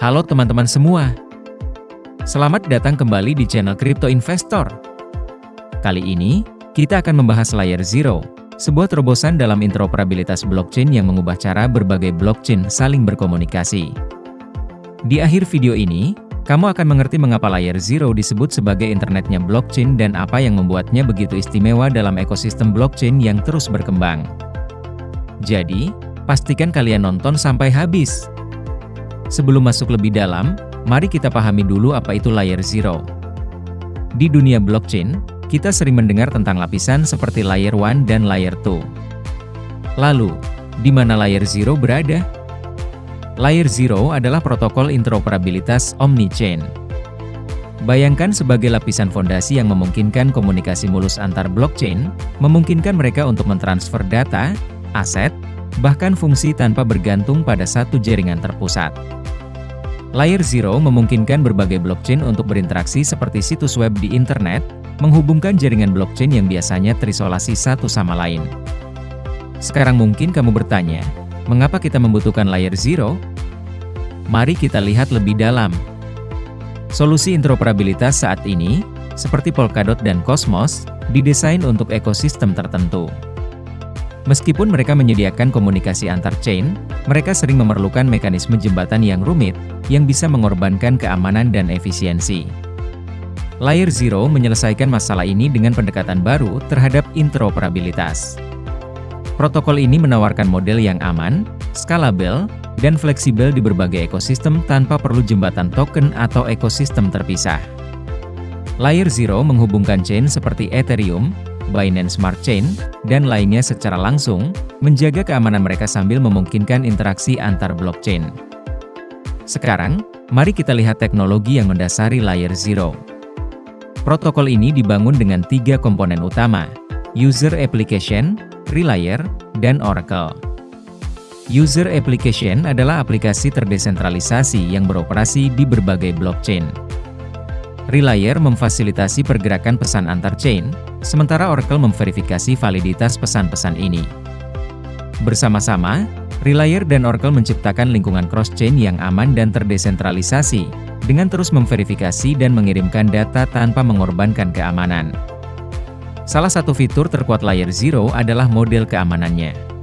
Halo teman-teman semua. Selamat datang kembali di channel Crypto Investor. Kali ini, kita akan membahas Layer Zero, sebuah terobosan dalam interoperabilitas blockchain yang mengubah cara berbagai blockchain saling berkomunikasi. Di akhir video ini, kamu akan mengerti mengapa Layer Zero disebut sebagai internetnya blockchain dan apa yang membuatnya begitu istimewa dalam ekosistem blockchain yang terus berkembang. Jadi, pastikan kalian nonton sampai habis. Sebelum masuk lebih dalam, mari kita pahami dulu apa itu Layer Zero. Di dunia blockchain, kita sering mendengar tentang lapisan seperti Layer 1 dan Layer 2. Lalu, di mana Layer Zero berada? Layer Zero adalah protokol interoperabilitas omni-chain. Bayangkan sebagai lapisan fondasi yang memungkinkan komunikasi mulus antar blockchain, memungkinkan mereka untuk mentransfer data, aset, bahkan fungsi tanpa bergantung pada satu jaringan terpusat. Layer Zero memungkinkan berbagai blockchain untuk berinteraksi seperti situs web di internet, menghubungkan jaringan blockchain yang biasanya terisolasi satu sama lain. Sekarang mungkin kamu bertanya, mengapa kita membutuhkan Layer Zero? Mari kita lihat lebih dalam. Solusi interoperabilitas saat ini, seperti Polkadot dan Cosmos, didesain untuk ekosistem tertentu. Meskipun mereka menyediakan komunikasi antar chain, mereka sering memerlukan mekanisme jembatan yang rumit, yang bisa mengorbankan keamanan dan efisiensi. Layer Zero menyelesaikan masalah ini dengan pendekatan baru terhadap interoperabilitas. Protokol ini menawarkan model yang aman, skalabel, dan fleksibel di berbagai ekosistem tanpa perlu jembatan token atau ekosistem terpisah. Layer Zero menghubungkan chain seperti Ethereum, Binance Smart Chain, dan lainnya secara langsung, menjaga keamanan mereka sambil memungkinkan interaksi antar blockchain. Sekarang, mari kita lihat teknologi yang mendasari Layer Zero. Protokol ini dibangun dengan 3 komponen utama, User Application, Relayer, dan Oracle. User Application adalah aplikasi terdesentralisasi yang beroperasi di berbagai blockchain. Relayer memfasilitasi pergerakan pesan antar chain, sementara Oracle memverifikasi validitas pesan-pesan ini. Bersama-sama, Relayer dan Oracle menciptakan lingkungan cross-chain yang aman dan terdesentralisasi, dengan terus memverifikasi dan mengirimkan data tanpa mengorbankan keamanan. Salah satu fitur terkuat Layer Zero adalah model keamanannya.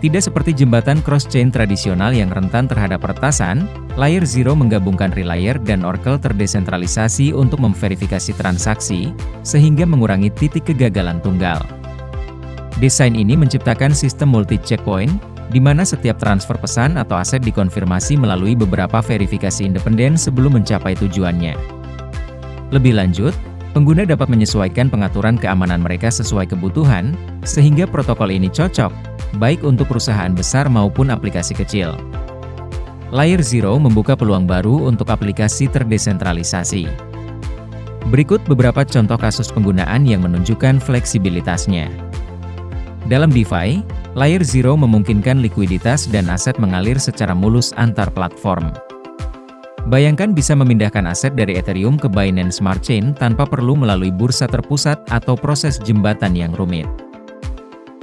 Tidak seperti jembatan cross-chain tradisional yang rentan terhadap peretasan, Layer Zero menggabungkan Relayer dan Oracle terdesentralisasi untuk memverifikasi transaksi, sehingga mengurangi titik kegagalan tunggal. Desain ini menciptakan sistem multi-checkpoint, di mana setiap transfer pesan atau aset dikonfirmasi melalui beberapa verifikasi independen sebelum mencapai tujuannya. Lebih lanjut, pengguna dapat menyesuaikan pengaturan keamanan mereka sesuai kebutuhan, sehingga protokol ini cocok, baik untuk perusahaan besar maupun aplikasi kecil. Layer Zero membuka peluang baru untuk aplikasi terdesentralisasi. Berikut beberapa contoh kasus penggunaan yang menunjukkan fleksibilitasnya. Dalam DeFi, Layer Zero memungkinkan likuiditas dan aset mengalir secara mulus antar platform. Bayangkan bisa memindahkan aset dari Ethereum ke Binance Smart Chain tanpa perlu melalui bursa terpusat atau proses jembatan yang rumit.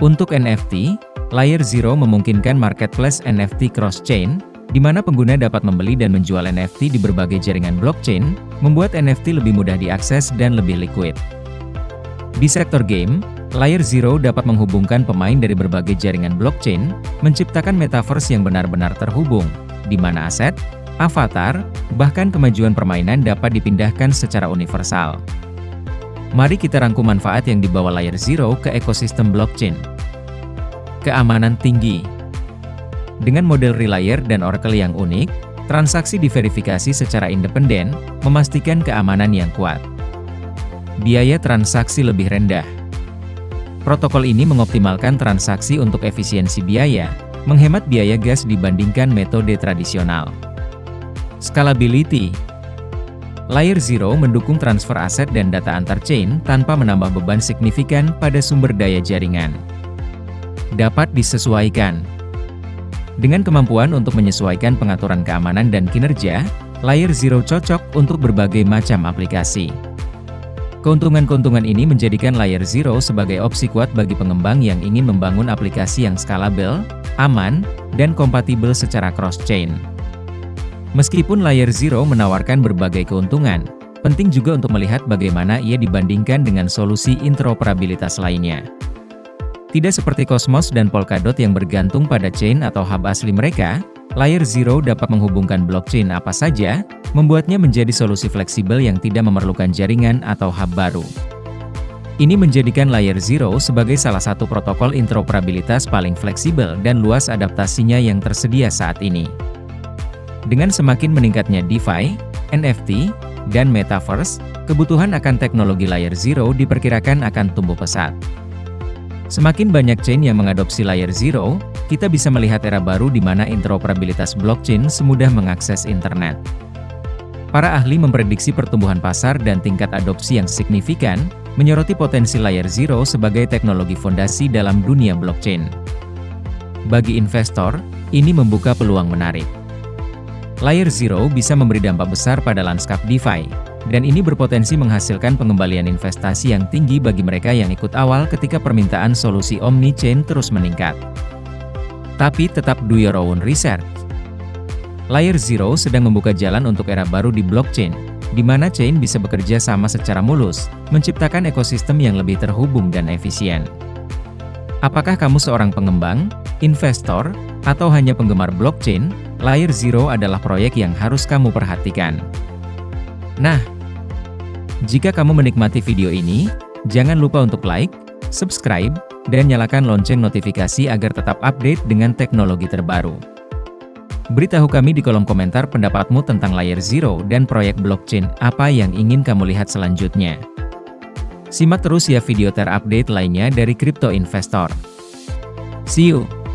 Untuk NFT, Layer Zero memungkinkan marketplace NFT cross-chain, di mana pengguna dapat membeli dan menjual NFT di berbagai jaringan blockchain, membuat NFT lebih mudah diakses dan lebih liquid. Di sektor game, Layer Zero dapat menghubungkan pemain dari berbagai jaringan blockchain, menciptakan metaverse yang benar-benar terhubung, di mana aset, avatar, bahkan kemajuan permainan dapat dipindahkan secara universal. Mari kita rangkum manfaat yang dibawa Layer Zero ke ekosistem blockchain. Keamanan tinggi. Dengan model Relayer dan Oracle yang unik, transaksi diverifikasi secara independen, memastikan keamanan yang kuat. Biaya transaksi lebih rendah. Protokol ini mengoptimalkan transaksi untuk efisiensi biaya, menghemat biaya gas dibandingkan metode tradisional. Scalability. Layer Zero mendukung transfer aset dan data antar chain tanpa menambah beban signifikan pada sumber daya jaringan. Dapat disesuaikan. Dengan kemampuan untuk menyesuaikan pengaturan keamanan dan kinerja, Layer Zero cocok untuk berbagai macam aplikasi. Keuntungan-keuntungan ini menjadikan Layer Zero sebagai opsi kuat bagi pengembang yang ingin membangun aplikasi yang skalabel, aman, dan kompatibel secara cross-chain. Meskipun Layer Zero menawarkan berbagai keuntungan, penting juga untuk melihat bagaimana ia dibandingkan dengan solusi interoperabilitas lainnya. Tidak seperti Cosmos dan Polkadot yang bergantung pada chain atau hub asli mereka, Layer Zero dapat menghubungkan blockchain apa saja, membuatnya menjadi solusi fleksibel yang tidak memerlukan jaringan atau hub baru. Ini menjadikan Layer Zero sebagai salah satu protokol interoperabilitas paling fleksibel dan luas adaptasinya yang tersedia saat ini. Dengan semakin meningkatnya DeFi, NFT, dan Metaverse, kebutuhan akan teknologi Layer Zero diperkirakan akan tumbuh pesat. Semakin banyak chain yang mengadopsi Layer Zero, kita bisa melihat era baru di mana interoperabilitas blockchain semudah mengakses internet. Para ahli memprediksi pertumbuhan pasar dan tingkat adopsi yang signifikan, menyoroti potensi Layer Zero sebagai teknologi fondasi dalam dunia blockchain. Bagi investor, ini membuka peluang menarik. Layer Zero bisa memberi dampak besar pada lanskap DeFi, dan ini berpotensi menghasilkan pengembalian investasi yang tinggi bagi mereka yang ikut awal ketika permintaan solusi omni-chain terus meningkat. Tapi tetap do your own research. Layer Zero sedang membuka jalan untuk era baru di blockchain, di mana chain bisa bekerja sama secara mulus, menciptakan ekosistem yang lebih terhubung dan efisien. Apakah kamu seorang pengembang, investor, atau hanya penggemar blockchain? Layer Zero adalah proyek yang harus kamu perhatikan. Nah, jika kamu menikmati video ini, jangan lupa untuk like, subscribe, dan nyalakan lonceng notifikasi agar tetap update dengan teknologi terbaru. Beritahu kami di kolom komentar pendapatmu tentang Layer Zero dan proyek blockchain apa yang ingin kamu lihat selanjutnya. Simak terus ya video terupdate lainnya dari Crypto Investor. See you!